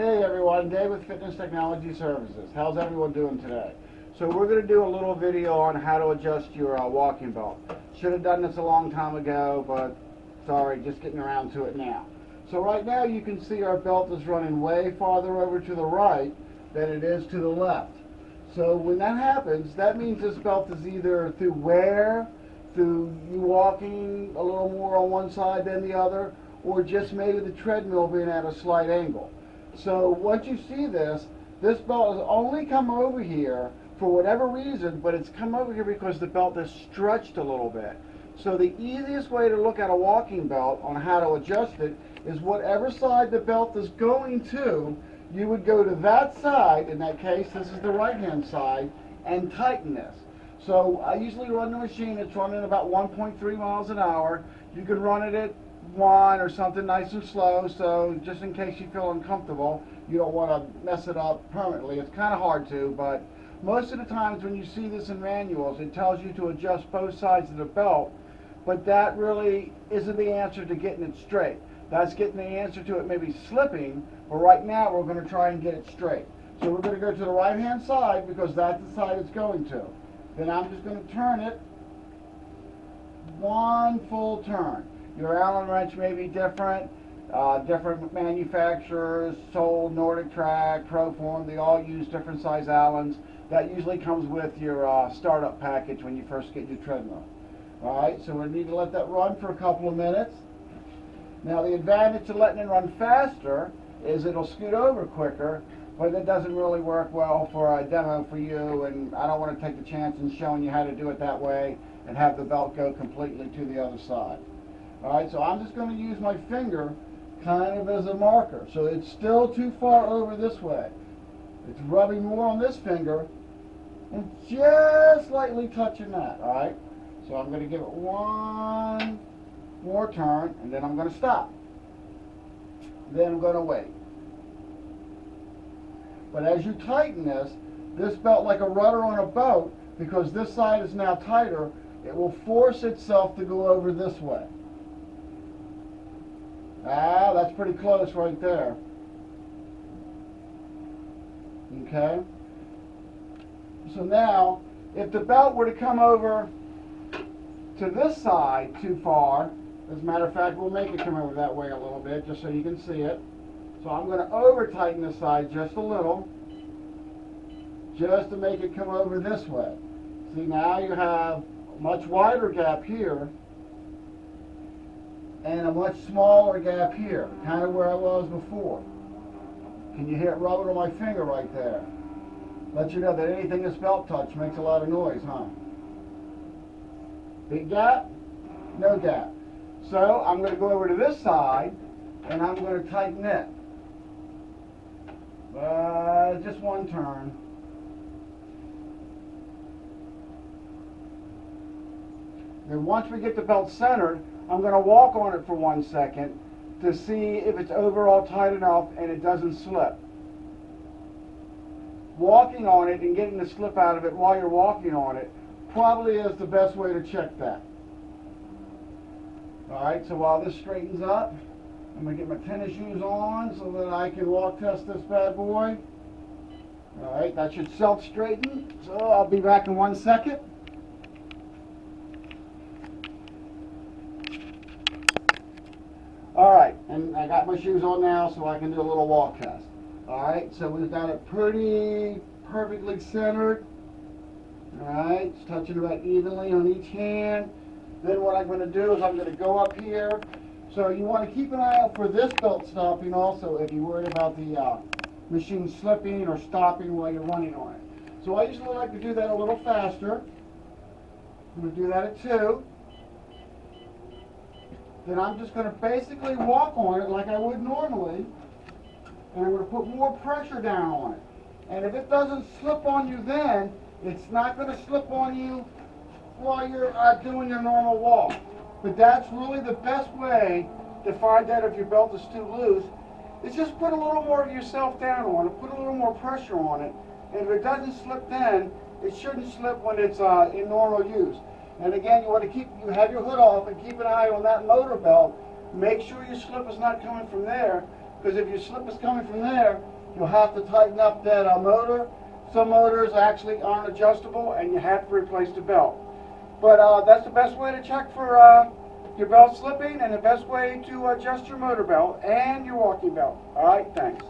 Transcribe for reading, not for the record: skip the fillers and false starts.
Hey everyone, Dave with Fitness Technology Services. How's everyone doing today? So we're going to do a little video on how to adjust your walking belt. Should have done this a long time ago, but sorry, just getting around to it now. So right now you can see our belt is running way farther over to the right than it is to the left. So when that happens, that means this belt is either through wear, through you walking a little more on one side than the other, or just maybe the treadmill being at a slight angle. So once you see this, this belt has only come over here for whatever reason, but it's come over here because the belt is stretched a little bit. So the easiest way to look at a walking belt on how to adjust it is whatever side the belt is going to, you would go to that side. In that case, this is the right hand side, and tighten this. So I usually run the machine, it's running about 1.3 miles an hour. You can run it at 1 or something nice and slow, so just in case you feel uncomfortable, you don't want to mess it up permanently. It's kind of hard to, but most of the times when you see this in manuals, it tells you to adjust both sides of the belt, but that really isn't the answer to getting it straight. That's getting the answer to it maybe slipping, but right now we're going to try and get it straight. So we're going to go to the right hand side because that's the side it's going to. Then I'm just going to turn it one full turn. Your Allen wrench may be different. Different manufacturers, Sol, NordicTrack, Proform, they all use different size Allens. That usually comes with your startup package when you first get your treadmill. Alright, so we need to let that run for a couple of minutes. Now the advantage of letting it run faster is it'll scoot over quicker, but it doesn't really work well for a demo for you, and I don't want to take the chance in showing you how to do it that way and have the belt go completely to the other side. Alright, so I'm just going to use my finger kind of as a marker. So it's still too far over this way. It's rubbing more on this finger and just slightly touching that. Alright, so I'm going to give it one more turn, and then I'm going to stop. Then I'm going to wait. But as you tighten this belt like a rudder on a boat, because this side is now tighter, it will force itself to go over this way. Ah, that's pretty close right there. Okay? So now, if the belt were to come over to this side too far, as a matter of fact, we'll make it come over that way a little bit just so you can see it. So I'm going to over tighten this side just a little, just to make it come over this way. See, now you have a much wider gap here and a much smaller gap here, kind of where I was before. Can you hear it rubbing on my finger right there? Let you know that anything this belt touch makes a lot of noise, huh? Big gap, no gap. So I'm going to go over to this side and I'm going to tighten it. Just one turn. Then once we get the belt centered, I'm going to walk on it for 1 second to see if it's overall tight enough and it doesn't slip. Walking on it and getting the slip out of it while you're walking on it probably is the best way to check that. Alright, so while this straightens up, I'm going to get my tennis shoes on so that I can walk test this bad boy. Alright, that should self-straighten, so I'll be back in 1 second. Alright, and I got my shoes on now so I can do a little walk test. Alright, so we've got it pretty perfectly centered. Alright, it's touching about evenly on each hand. Then what I'm going to do is I'm going to go up here. So you want to keep an eye out for this belt stopping also if you're worried about the machine slipping or stopping while you're running on it. So I usually like to do that a little faster. I'm going to do that at 2. Then I'm just going to basically walk on it like I would normally. And I'm going to put more pressure down on it. And if it doesn't slip on you then, it's not going to slip on you while you're doing your normal walk. But that's really the best way to find out if your belt is too loose, is just put a little more of yourself down on it, put a little more pressure on it, and if it doesn't slip then, it shouldn't slip when it's in normal use. And again, you want to you have your hood off and keep an eye on that motor belt. Make sure your slip is not coming from there, because if your slip is coming from there, you'll have to tighten up that motor. Some motors actually aren't adjustable, and you have to replace the belt. But that's the best way to check for your belt slipping, and the best way to adjust your motor belt and your walking belt. All right, thanks.